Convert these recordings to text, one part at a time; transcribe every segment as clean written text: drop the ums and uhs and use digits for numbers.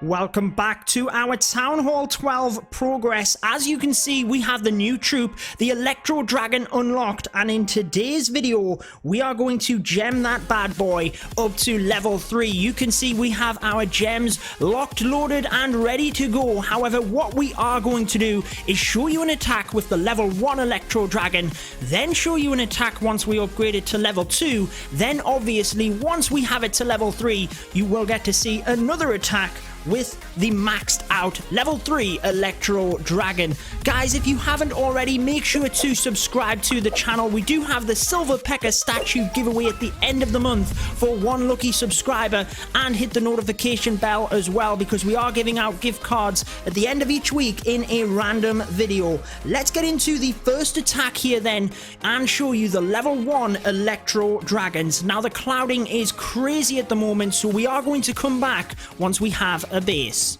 Welcome back to our Town Hall 12 progress. As you can see, we have the new troop, the Electro Dragon, unlocked, and in today's video, we are going to gem that bad boy up to level 3. You can see we have our gems locked, loaded, and ready to go. However, what we are going to do is show you an attack with the level 1 Electro Dragon, then show you an attack once we upgrade it to level 2, then obviously, once we have it to level 3, you will get to see another attack with the maxed out level 3 Electro Dragon. Guys, if you haven't already, make sure to subscribe to the channel. We do have the Silver Pecker statue giveaway at the end of the month for one lucky subscriber, and hit the notification bell as well because we are giving out gift cards at the end of each week in a random video. Let's get into the first attack here then and show you the level 1 Electro Dragons. Now the clouding is crazy at the moment, so we are going to come back once we have a base.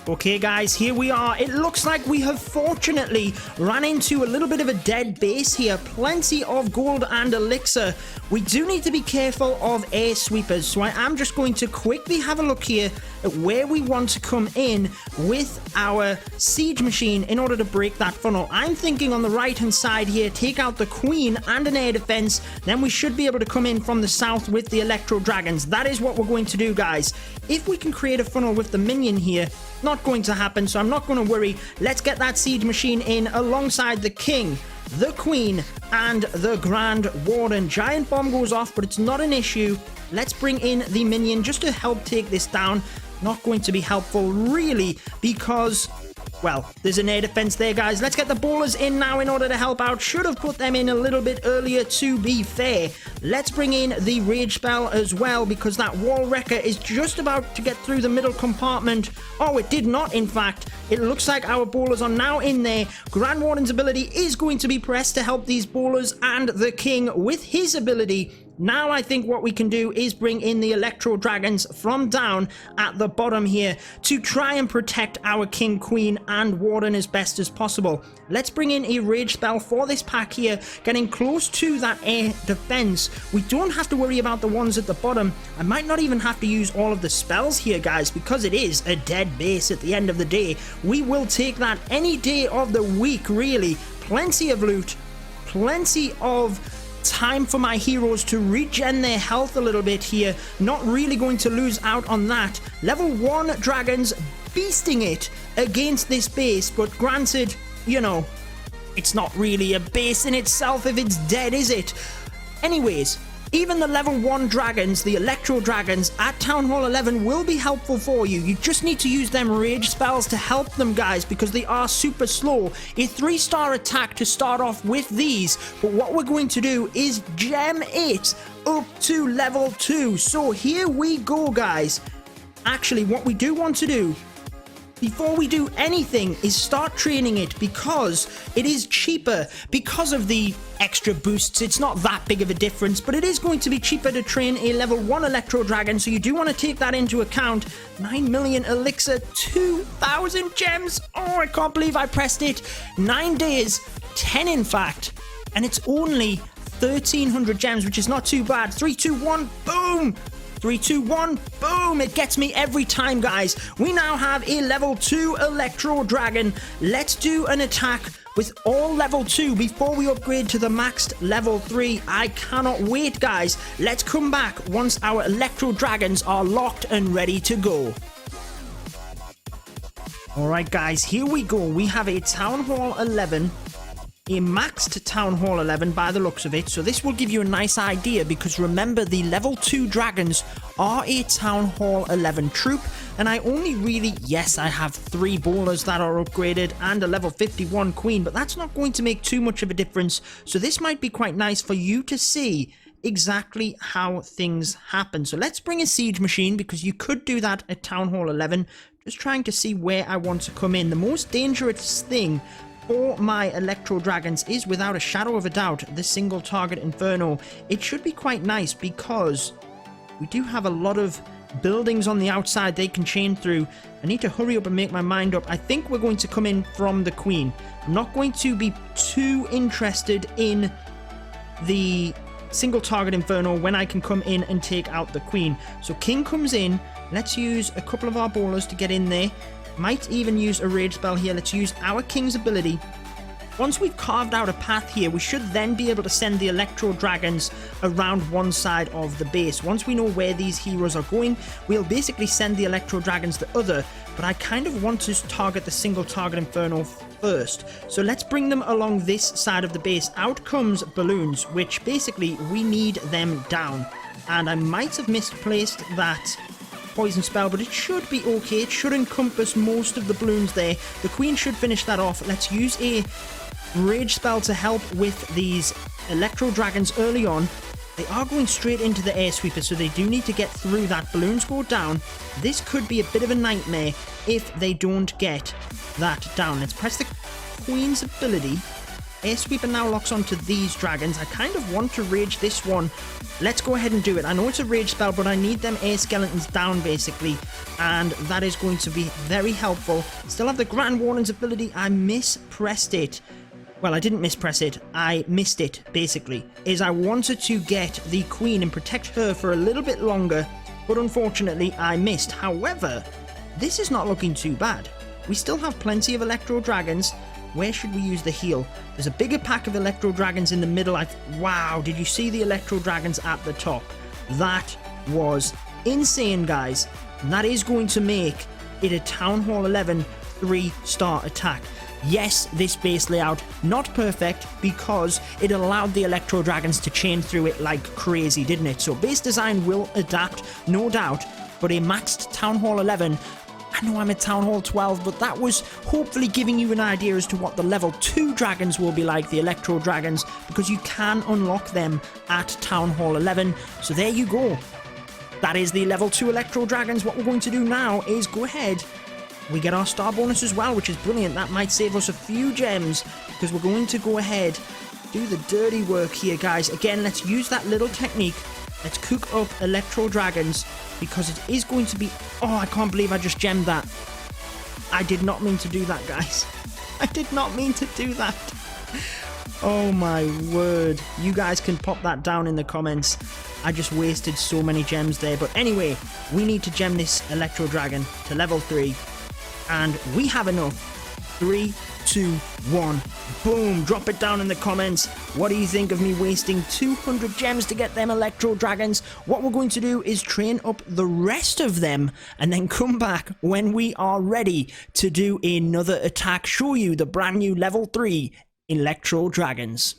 Okay guys, here we are. It looks like we have fortunately ran into a little bit of a dead base here. Plenty of gold and elixir. We do need to be careful of air sweepers, so I am just going to quickly have a look here at where we want to come in with our siege machine in order to break that funnel. I'm thinking on the right hand side here, take out the queen and an air defense, then we should be able to come in from the south with the Electro Dragons. That is what we're going to do, guys. If we can create a funnel with the minion here, not going to happen, so I'm not going to worry. Let's get that siege machine in alongside the king, the queen, and the grand warden. Giant bomb goes off, but it's not an issue. Let's bring in the minion just to help take this down. Not going to be helpful really because, well, there's an air defense there, guys. Let's get the ballers in now in order to help out. Should have put them in a little bit earlier, to be fair. Let's bring in the rage spell as well because that wall wrecker is just about to get through the middle compartment. Oh, it did not, in fact. It looks like our ballers are now in there. Grand Warden's ability is going to be pressed to help these ballers, and the king with his ability. Now I think what we can do is bring in the Electro Dragons from down at the bottom here to try and protect our king, queen, and warden as best as possible. Let's bring in a rage spell for this pack here, getting close to that air defense. We don't have to worry about the ones at the bottom. I might not even have to use all of the spells here, guys, because it is a dead base at the end of the day. We will take that any day of the week, really. Plenty of loot, plenty of time for my heroes to regen their health a little bit here. Not really going to lose out on that. Level 1 dragons beasting it against this base, but granted, you know, it's not really a base in itself if it's dead, is it? Anyways, even the level 1 dragons, the Electro Dragons at Town Hall 11 will be helpful for you. You just need to use them rage spells to help them, guys, because they are super slow. A 3-star attack to start off with these, but what we're going to do is gem it up to level 2. So here we go, guys. Actually, what we do want to do before we do anything is start training it because it is cheaper because of the extra boosts. It's not that big of a difference, but it is going to be cheaper to train a level 1 Electro Dragon, so you do want to take that into account. 9 million elixir, 2,000 gems. Oh, I can't believe I pressed it. 9 days, 10 in fact, and it's only 1,300 gems, which is not too bad. 3, 2, 1, boom! 3, 2, 1, boom! It gets me every time, guys. We now have a level 2 Electro Dragon. Let's do an attack with all level 2 before we upgrade to the maxed level 3. I cannot wait, guys. Let's come back once our Electro Dragons are locked and ready to go. Alright, guys, here we go. We have a Town Hall 11. A maxed Town Hall 11 by the looks of it, so this will give you a nice idea because remember the level 2 dragons are a Town Hall 11 troop, and I only really, yes, I have 3 bowlers that are upgraded and a level 51 queen, but that's not going to make too much of a difference, so this might be quite nice for you to see exactly how things happen. So let's bring a siege machine because you could do that at Town Hall 11, just trying to see where I want to come in. The most dangerous thing for my Electro Dragons is without a shadow of a doubt the single target Inferno. It should be quite nice because we do have a lot of buildings on the outside they can chain through. I need to hurry up and make my mind up. I think we're going to come in from the queen. I'm not going to be too interested in the single target Inferno when I can come in and take out the queen. So king comes in. Let's use a couple of our bowlers to get in there. Might even use a rage spell here. Let's use our king's ability. Once we've carved out a path here, we should then be able to send the Electro Dragons around one side of the base. Once we know where these heroes are going, we'll basically send the Electro Dragons the other, but I kind of want to target the single target Inferno first. So let's bring them along this side of the base. Out comes balloons, which basically we need them down. And I might have misplaced that poison spell, but it should be okay. It should encompass most of the balloons there. The queen should finish that off. Let's use a rage spell to help with these Electro Dragons early on. They are going straight into the air sweeper, so they do need to get through that. Balloons go down. This could be a bit of a nightmare if they don't get that down. Let's press the queen's ability. Air sweeper now locks onto these dragons. I kind of want to rage this one. Let's go ahead and do it. I know it's a rage spell, but I need them air skeletons down basically, and that is going to be very helpful. Still have the Grand Warden's ability. I mispressed it. Well, I didn't mispress it. I missed it, basically. I wanted to get the queen and protect her for a little bit longer, but unfortunately I missed. However, this is not looking too bad. We still have plenty of Electro Dragons. Where should we use the heal? There's a bigger pack of Electro Dragons in the middle. Wow, did you see the Electro Dragons at the top? That was insane, guys. And that is going to make it a Town Hall 11 3-star attack. Yes, this base layout, not perfect because it allowed the Electro Dragons to chain through it like crazy, didn't it? So base design will adapt, no doubt, but a maxed Town Hall 11, I know I'm at Town Hall 12, but that was hopefully giving you an idea as to what the level 2 dragons will be like, the Electro Dragons, because you can unlock them at Town Hall 11. So there you go. That is the level 2 Electro Dragons. What we're going to do now is go ahead. We get our star bonus as well, which is brilliant. That might save us a few gems because we're going to go ahead, do the dirty work here, guys. Again, let's use that little technique. Let's cook up Electro Dragons because it is going to be... Oh, I can't believe I just gemmed that. I did not mean to do that, guys. I did not mean to do that. Oh my word. You guys can pop that down in the comments. I just wasted so many gems there. But anyway, we need to gem this Electro Dragon to level 3. And we have enough. 3, 2, 1. Boom. Drop it down in the comments. What do you think of me wasting 200 gems to get them Electro Dragons? What we're going to do is train up the rest of them and then come back when we are ready to do another attack. Show you the brand new level 3 Electro Dragons.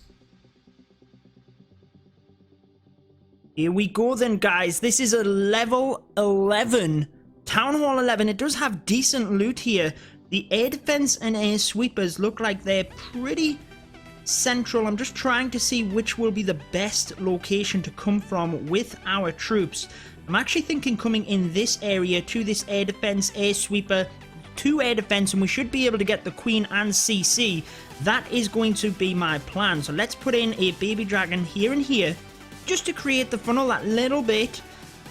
Here we go then, guys. This is a level 11 Town Hall 11. It does have decent loot here. The air defense and air sweepers look like they're pretty central. I'm just trying to see which will be the best location to come from with our troops. I'm actually thinking coming in this area to this air defense, air sweeper, 2 air defense, and we should be able to get the queen and CC. That is going to be my plan. So let's put in a baby dragon here and here just to create the funnel that little bit.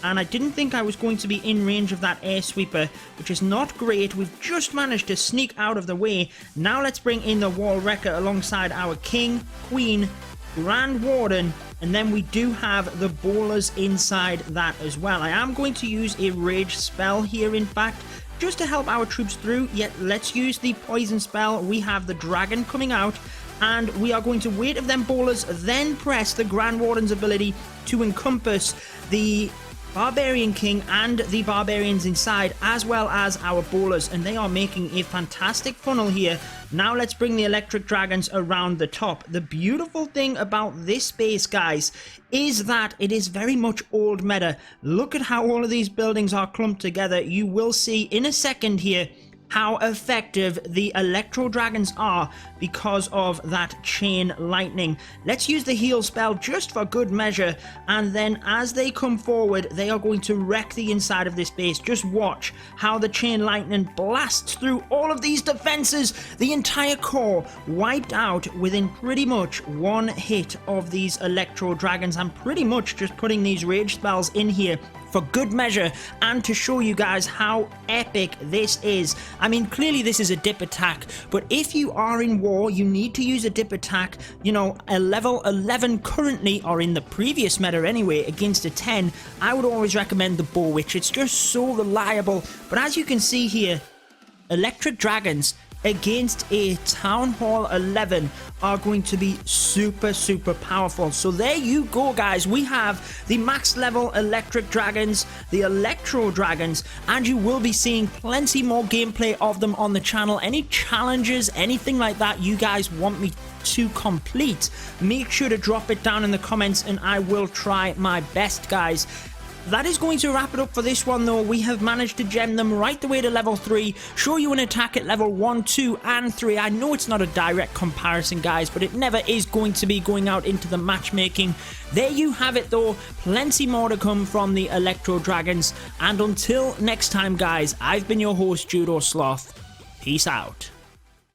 And I didn't think I was going to be in range of that air sweeper, which is not great. We've just managed to sneak out of the way. Now let's bring in the wall wrecker alongside our king, queen, Grand Warden, and then we do have the bowlers inside that as well. I am going to use a rage spell here, in fact, just to help our troops through. Yet let's use the poison spell. We have the dragon coming out, and we are going to wait of them bowlers, then press the Grand Warden's ability to encompass the Barbarian King and the Barbarians inside, as well as our bowlers, and they are making a fantastic funnel here. Now let's bring the electric dragons around the top. The beautiful thing about this base, guys, is that it is very much old meta. Look at how all of these buildings are clumped together. You will see in a second here how effective the Electro Dragons are because of that chain lightning. Let's use the heal spell just for good measure, and then as they come forward, they are going to wreck the inside of this base. Just watch how the chain lightning blasts through all of these defenses. The entire core wiped out within pretty much one hit of these Electro Dragons. I'm pretty much just putting these rage spells in here for good measure and to show you guys how epic this is. I mean, clearly this is a dip attack, but if you are in war or you need to use a dip attack, you know, a level 11 currently, or in the previous meta anyway, against a 10, I would always recommend the Bow Witch. It's just so reliable. But as you can see here, Electric Dragons against a Town Hall 11 are going to be super powerful. So there you go, guys. We have the max level Electric Dragons, the Electro Dragons, and you will be seeing plenty more gameplay of them on the channel. Any challenges, anything like that you guys want me to complete, make sure to drop it down in the comments and I will try my best, guys. That is going to wrap it up for this one, though. We have managed to gem them right the way to level 3, show you an attack at level 1, 2, and 3. I know it's not a direct comparison, guys, but it never is going to be going out into the matchmaking. There you have it, though. Plenty more to come from the Electro Dragons. And until next time, guys, I've been your host, Judo Sloth. Peace out.